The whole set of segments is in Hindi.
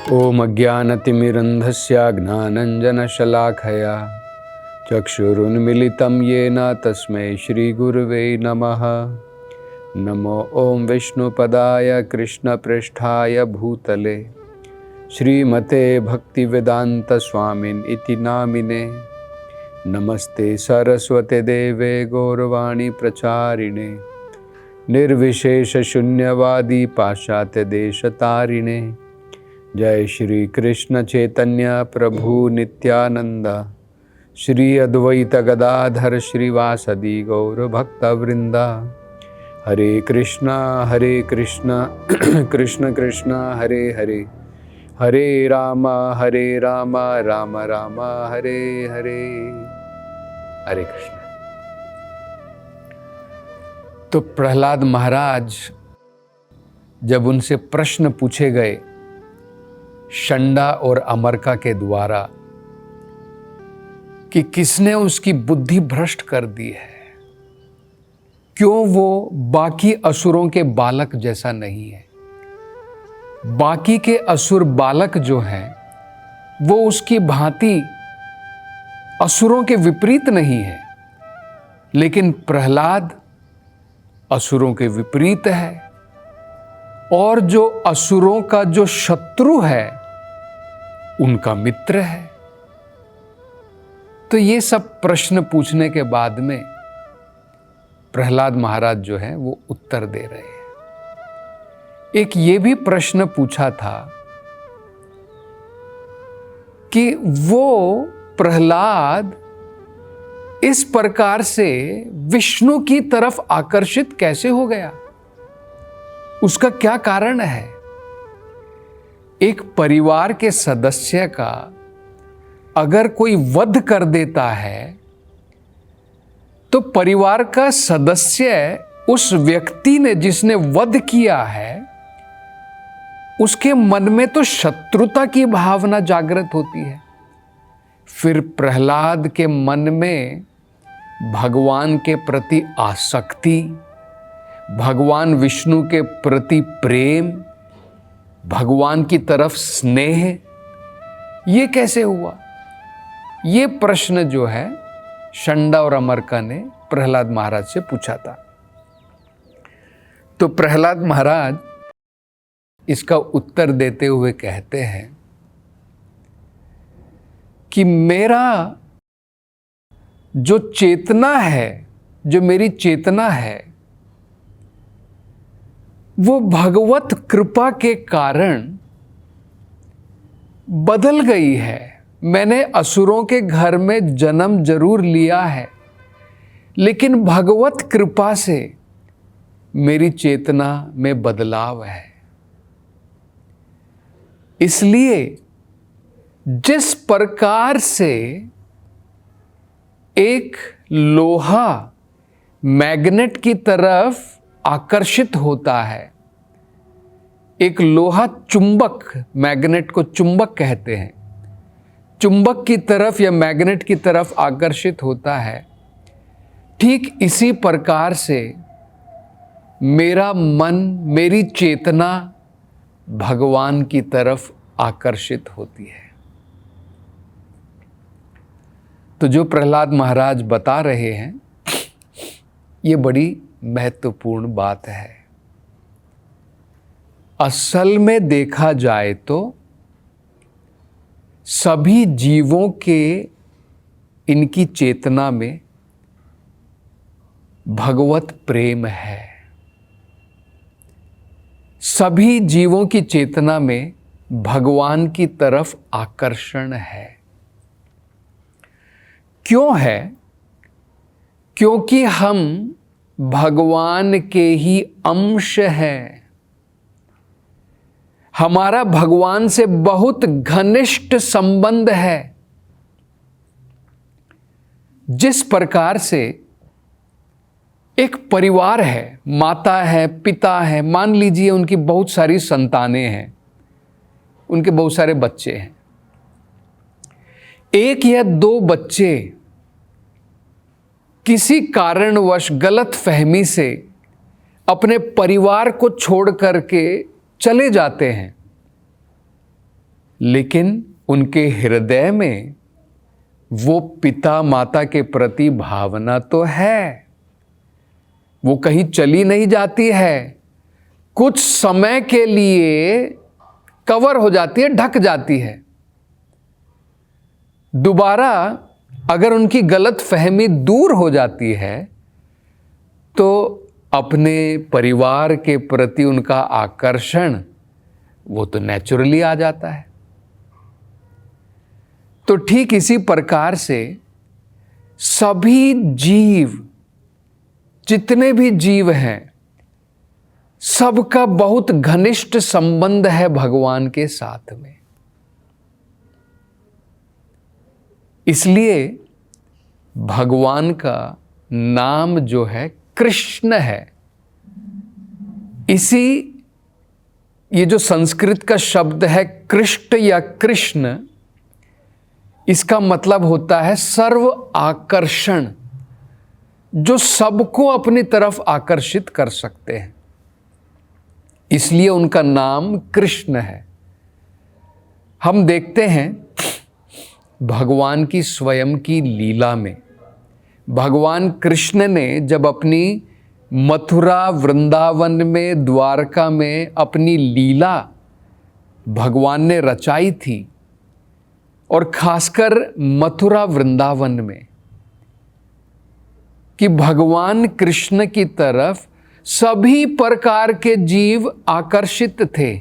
ओम अज्ञानतिमिरन्धस्य ज्ञानञ्जनशलाखया चक्षुरुन्मिलितं येन तस्मै श्रीगुरुवे नमः। नमो ओम विष्णुपदाय कृष्णपृष्ठाय भूतले श्रीमते भक्तिवेदान्तस्वामिन् इति नामिने। नमस्ते सरस्वते देवे गौरवाणी प्रचारिणे निर्विशेषशून्यवादी पाश्चात्यदेशतारिणे। जय श्री कृष्ण चैतन्य प्रभु नित्यानंद श्री अद्वैत गदाधर श्रीवासदि गौर भक्तवृंदा। हरे कृष्णा कृष्ण कृष्ण हरे हरे, हरे राम राम राम हरे हरे। हरे कृष्ण। तो प्रहलाद महाराज जब उनसे प्रश्न पूछे गए षंडा और अमरका के द्वारा कि किसने उसकी बुद्धि भ्रष्ट कर दी है, क्यों वो बाकी असुरों के बालक जैसा नहीं है। बाकी के असुर बालक जो हैं वो उसकी भांति असुरों के विपरीत नहीं है, लेकिन प्रहलाद असुरों के विपरीत है और जो असुरों का जो शत्रु है उनका मित्र है। तो ये सब प्रश्न पूछने के बाद में प्रहलाद महाराज जो है वो उत्तर दे रहे हैं। एक ये भी प्रश्न पूछा था कि वो प्रहलाद इस प्रकार से विष्णु की तरफ आकर्षित कैसे हो गया, उसका क्या कारण है। एक परिवार के सदस्य का अगर कोई वध कर देता है तो परिवार का सदस्य उस व्यक्ति ने जिसने वध किया है उसके मन में तो शत्रुता की भावना जागृत होती है। फिर प्रहलाद के मन में भगवान के प्रति आसक्ति, भगवान विष्णु के प्रति प्रेम, भगवान की तरफ स्नेह, ये कैसे हुआ। ये प्रश्न जो है षंडा और अमरका ने प्रहलाद महाराज से पूछा था। तो प्रहलाद महाराज इसका उत्तर देते हुए कहते हैं कि मेरा जो चेतना है, जो मेरी चेतना है, वो भगवत कृपा के कारण बदल गई है। मैंने असुरों के घर में जन्म जरूर लिया है, लेकिन भगवत कृपा से मेरी चेतना में बदलाव है। इसलिए जिस प्रकार से एक लोहा मैग्नेट की तरफ आकर्षित होता है, एक लोहा चुंबक, मैग्नेट को चुंबक कहते हैं, चुंबक की तरफ या मैग्नेट की तरफ आकर्षित होता है, ठीक इसी प्रकार से मेरा मन, मेरी चेतना भगवान की तरफ आकर्षित होती है। तो जो प्रहलाद महाराज बता रहे हैं ये बड़ी महत्वपूर्ण बात है। असल में देखा जाए तो सभी जीवों के इनकी चेतना में भगवत प्रेम है। सभी जीवों की चेतना में भगवान की तरफ आकर्षण है। क्यों है? क्योंकि हम भगवान के ही अंश हैं। हमारा भगवान से बहुत घनिष्ठ संबंध है। जिस प्रकार से एक परिवार है, माता है, पिता है, मान लीजिए उनकी बहुत सारी संतानें हैं, उनके बहुत सारे बच्चे हैं। एक या दो बच्चे किसी कारणवश गलत फहमी से अपने परिवार को छोड़ करके चले जाते हैं, लेकिन उनके हृदय में वो पिता माता के प्रति भावना तो है, वो कहीं चली नहीं जाती है, कुछ समय के लिए कवर हो जाती है, ढक जाती है। दोबारा अगर उनकी गलत फहमी दूर हो जाती है तो अपने परिवार के प्रति उनका आकर्षण वो तो नेचुरली आ जाता है। तो ठीक इसी प्रकार से सभी जीव, जितने भी जीव हैं, सबका बहुत घनिष्ठ संबंध है भगवान के साथ में। इसलिए भगवान का नाम जो है कृष्ण है। ये जो संस्कृत का शब्द है कृष्ण या कृष्ण, इसका मतलब होता है सर्व आकर्षण, जो सबको अपनी तरफ आकर्षित कर सकते हैं। इसलिए उनका नाम कृष्ण है। हम देखते हैं भगवान की स्वयं की लीला में, भगवान कृष्ण ने जब अपनी मथुरा, वृंदावन में, द्वारका में अपनी लीला भगवान ने रचाई थी, और खासकर मथुरा वृंदावन में, कि भगवान कृष्ण की तरफ सभी प्रकार के जीव आकर्षित थे।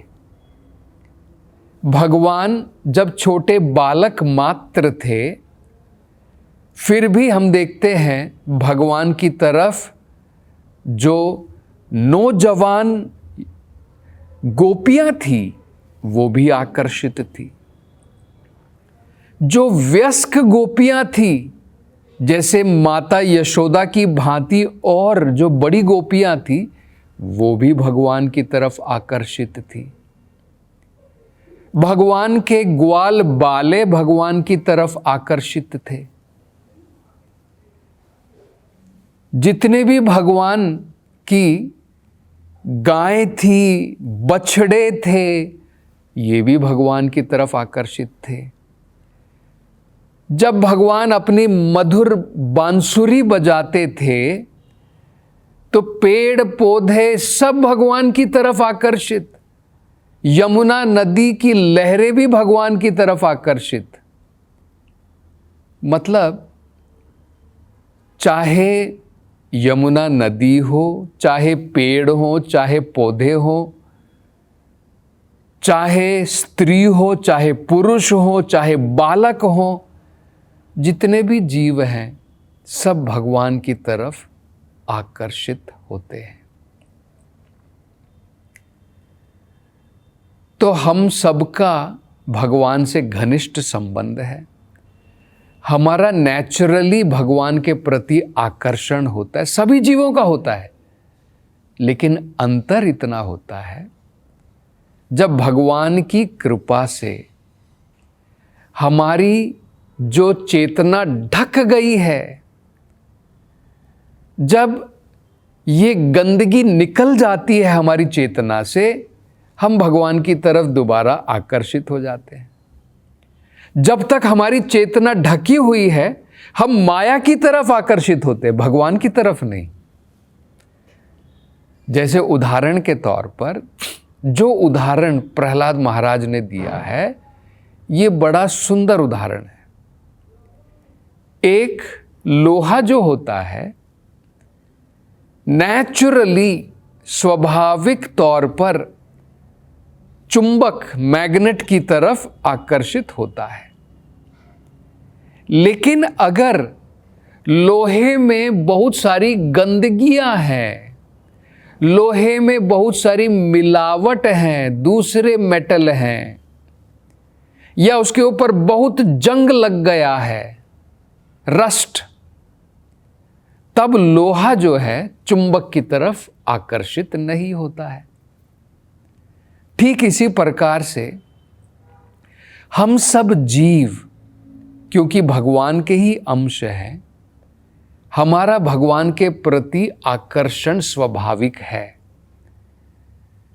भगवान जब छोटे बालक मात्र थे, फिर भी हम देखते हैं भगवान की तरफ जो नौजवान गोपियां थी वो भी आकर्षित थी। जो वयस्क गोपियां थी, जैसे माता यशोदा की भांति और जो बड़ी गोपियां थी, वो भी भगवान की तरफ आकर्षित थी। भगवान के ग्वाल बाले भगवान की तरफ आकर्षित थे। जितने भी भगवान की गायें थी, बछड़े थे, ये भी भगवान की तरफ आकर्षित थे। जब भगवान अपनी मधुर बांसुरी बजाते थे तो पेड़ पौधे सब भगवान की तरफ आकर्षित, यमुना नदी की लहरें भी भगवान की तरफ आकर्षित। मतलब चाहे यमुना नदी हो, चाहे पेड़ हो, चाहे पौधे हो, चाहे स्त्री हो, चाहे पुरुष हो, चाहे बालक हो, जितने भी जीव हैं सब भगवान की तरफ आकर्षित होते हैं। तो हम सबका भगवान से घनिष्ठ संबंध है। हमारा नेचुरली भगवान के प्रति आकर्षण होता है, सभी जीवों का होता है। लेकिन अंतर इतना होता है, जब भगवान की कृपा से हमारी जो चेतना ढक गई है, जब ये गंदगी निकल जाती है हमारी चेतना से, हम भगवान की तरफ दोबारा आकर्षित हो जाते हैं। जब तक हमारी चेतना ढकी हुई है, हम माया की तरफ आकर्षित होते हैं, भगवान की तरफ नहीं। जैसे उदाहरण के तौर पर जो उदाहरण प्रहलाद महाराज ने दिया है, ये बड़ा सुंदर उदाहरण है। एक लोहा जो होता है, नेचुरली स्वाभाविक तौर पर चुंबक, मैग्नेट की तरफ आकर्षित होता है। लेकिन अगर लोहे में बहुत सारी गंदगियां हैं, लोहे में बहुत सारी मिलावट हैं, दूसरे मेटल हैं, या उसके ऊपर बहुत जंग लग गया है, रस्ट, तब लोहा जो है चुंबक की तरफ आकर्षित नहीं होता है। ठीक इसी प्रकार से हम सब जीव, क्योंकि भगवान के ही अंश हैं, हमारा भगवान के प्रति आकर्षण स्वाभाविक है।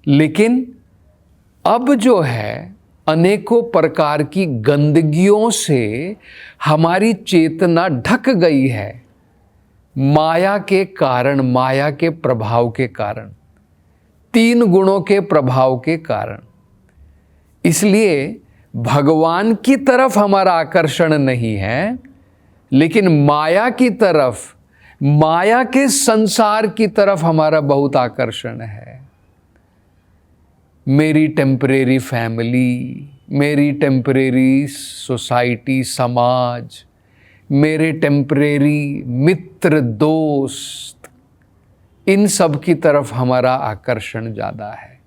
लेकिन अब जो है अनेकों प्रकार की गंदगियों से हमारी चेतना ढक गई है, माया के कारण, माया के प्रभाव के कारण, 3 गुणों के प्रभाव के कारण। इसलिए भगवान की तरफ हमारा आकर्षण नहीं है, लेकिन माया की तरफ, माया के संसार की तरफ हमारा बहुत आकर्षण है। मेरी टेम्परेरी फैमिली, मेरी टेम्परेरी सोसाइटी, समाज, मेरे टेम्परेरी मित्र, दोस्त, इन सब की तरफ हमारा आकर्षण ज़्यादा है।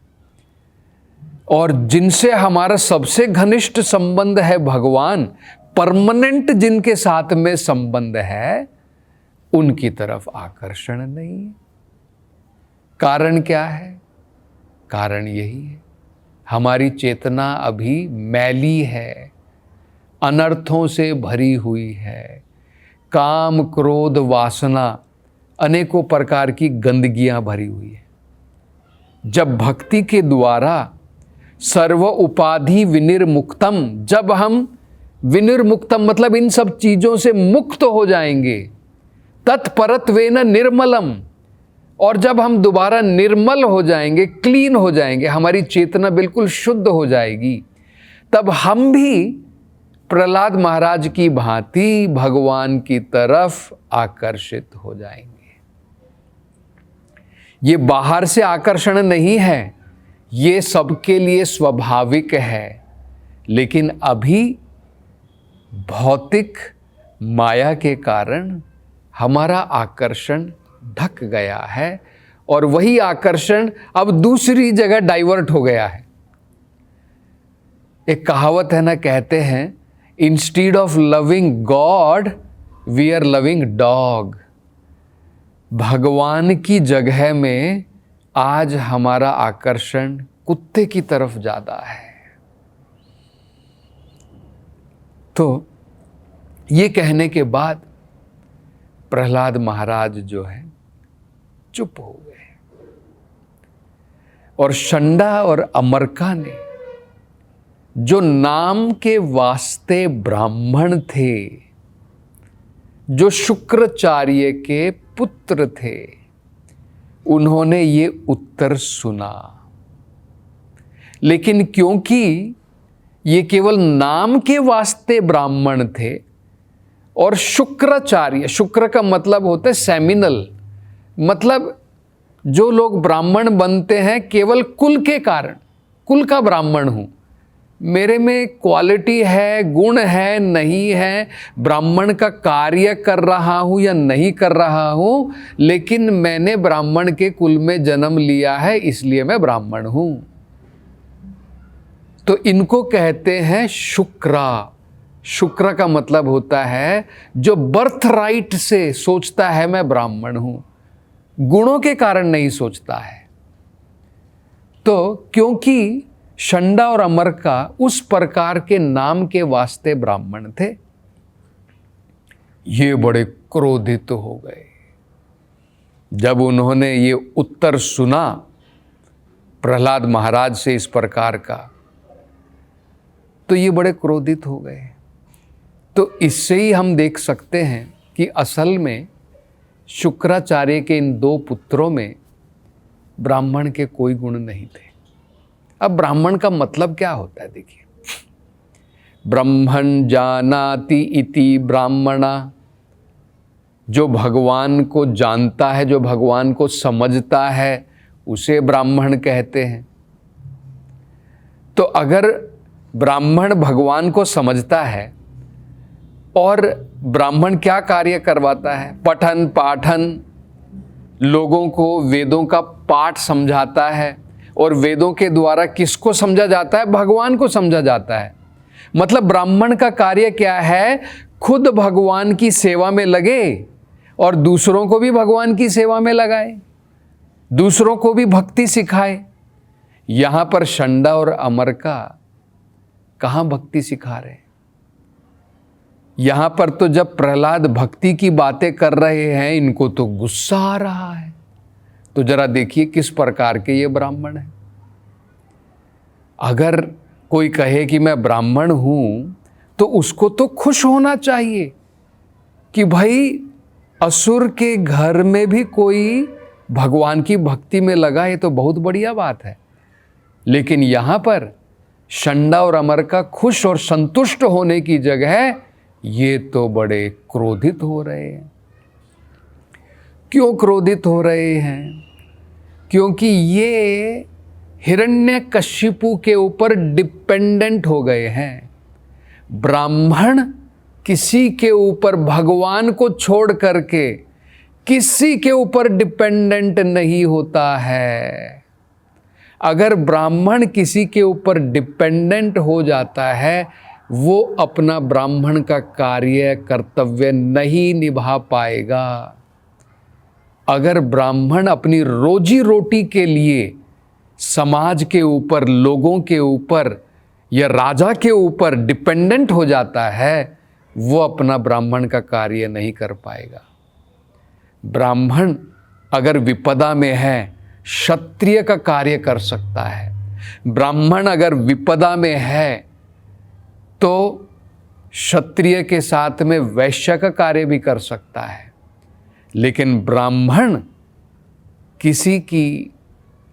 और जिनसे हमारा सबसे घनिष्ठ संबंध है भगवान, परमानेंट जिनके साथ में संबंध है, उनकी तरफ आकर्षण नहीं है। कारण क्या है? कारण यही है, हमारी चेतना अभी मैली है, अनर्थों से भरी हुई है, काम, क्रोध, वासना, अनेकों प्रकार की गंदगियां भरी हुई है। जब भक्ति के द्वारा सर्व उपाधि विनिर्मुक्तम, जब हम विनिर्मुक्तम मतलब इन सब चीजों से मुक्त हो जाएंगे, तत्परत्वेन निर्मलम, और जब हम दोबारा निर्मल हो जाएंगे, क्लीन हो जाएंगे, हमारी चेतना बिल्कुल शुद्ध हो जाएगी, तब हम भी प्रहलाद महाराज की भांति भगवान की तरफ आकर्षित हो जाएंगे। ये बाहर से आकर्षण नहीं है, ये सबके लिए स्वाभाविक है, लेकिन अभी भौतिक माया के कारण हमारा आकर्षण ढक गया है, और वही आकर्षण अब दूसरी जगह डाइवर्ट हो गया है। एक कहावत है ना, कहते हैं, instead of loving God we are loving dog. भगवान की जगह में आज हमारा आकर्षण कुत्ते की तरफ ज्यादा है। तो ये कहने के बाद प्रहलाद महाराज जो है चुप हो गए, और षंडा और अमरका ने, जो नाम के वास्ते ब्राह्मण थे, जो शुक्राचार्य के पुत्र थे, उन्होंने ये उत्तर सुना। लेकिन क्योंकि ये केवल नाम के वास्ते ब्राह्मण थे, और शुक्राचार्य, शुक्र का मतलब होता है सेमिनल, मतलब जो लोग ब्राह्मण बनते हैं केवल कुल के कारण, कुल का ब्राह्मण हूं, मेरे में क्वालिटी है, गुण है, नहीं है, ब्राह्मण का कार्य कर रहा हूं या नहीं कर रहा हूं, लेकिन मैंने ब्राह्मण के कुल में जन्म लिया है, इसलिए मैं ब्राह्मण हूं। तो इनको कहते हैं शुक्रा। शुक्र का मतलब होता है जो बर्थ राइट से सोचता है मैं ब्राह्मण हूं, गुणों के कारण नहीं सोचता है। तो क्योंकि षंडा और अमरका उस प्रकार के नाम के वास्ते ब्राह्मण थे, ये बड़े क्रोधित हो गए। जब उन्होंने ये उत्तर सुना प्रहलाद महाराज से इस प्रकार का, तो ये बड़े क्रोधित हो गए। तो इससे ही हम देख सकते हैं कि असल में शुक्राचार्य के इन 2 पुत्रों में ब्राह्मण के कोई गुण नहीं थे। अब ब्राह्मण का मतलब क्या होता है, देखिए, ब्रह्मण जानाति इति ब्राह्मणा, जो भगवान को जानता है, जो भगवान को समझता है, उसे ब्राह्मण कहते हैं। तो अगर ब्राह्मण भगवान को समझता है, और ब्राह्मण क्या कार्य करवाता है, पठन पाठन, लोगों को वेदों का पाठ समझाता है, और वेदों के द्वारा किसको समझा जाता है, भगवान को समझा जाता है। मतलब ब्राह्मण का कार्य क्या है, खुद भगवान की सेवा में लगे और दूसरों को भी भगवान की सेवा में लगाए, दूसरों को भी भक्ति सिखाए। यहां पर षंडा और अमरका कहां भक्ति सिखा रहे? यहां पर तो जब प्रहलाद भक्ति की बातें कर रहे हैं, इनको तो गुस्सा आ रहा है। तो जरा देखिए किस प्रकार के ये ब्राह्मण हैं। अगर कोई कहे कि मैं ब्राह्मण हूं तो उसको तो खुश होना चाहिए कि भाई असुर के घर में भी कोई भगवान की भक्ति में लगा, ये तो बहुत बढ़िया बात है। लेकिन यहां पर षंडा और अमरका खुश और संतुष्ट होने की जगह ये तो बड़े क्रोधित हो रहे हैं। क्यों क्रोधित हो रहे हैं? क्योंकि ये हिरण्यकशिपु के ऊपर डिपेंडेंट हो गए हैं। ब्राह्मण किसी के ऊपर, भगवान को छोड़ करके किसी के ऊपर डिपेंडेंट नहीं होता है। अगर ब्राह्मण किसी के ऊपर डिपेंडेंट हो जाता है, वो अपना ब्राह्मण का कार्य कर्तव्य नहीं निभा पाएगा। अगर ब्राह्मण अपनी रोजी रोटी के लिए समाज के ऊपर, लोगों के ऊपर या राजा के ऊपर डिपेंडेंट हो जाता है, वो अपना ब्राह्मण का कार्य नहीं कर पाएगा। ब्राह्मण अगर विपदा में है, क्षत्रिय का कार्य कर सकता है। ब्राह्मण अगर विपदा में है तो क्षत्रिय के साथ में वैश्य का कार्य भी कर सकता है। लेकिन ब्राह्मण किसी की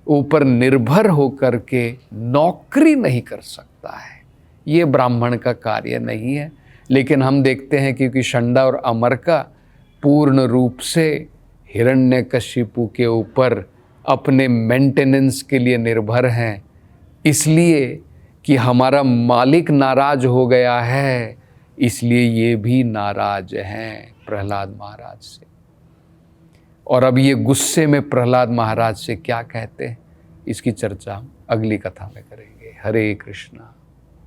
ऊपर निर्भर होकर के नौकरी नहीं कर सकता है। ये ब्राह्मण का कार्य नहीं है। लेकिन हम देखते हैं क्योंकि षंडा और अमरका पूर्ण रूप से हिरण्यकशिपु के ऊपर अपने मेंटेनेंस के लिए निर्भर हैं, इसलिए कि हमारा मालिक नाराज हो गया है, इसलिए ये भी नाराज हैं प्रहलाद महाराज से। और अब ये गुस्से में प्रहलाद महाराज से क्या कहते हैं, इसकी चर्चा हम अगली कथा में करेंगे। हरे कृष्णा।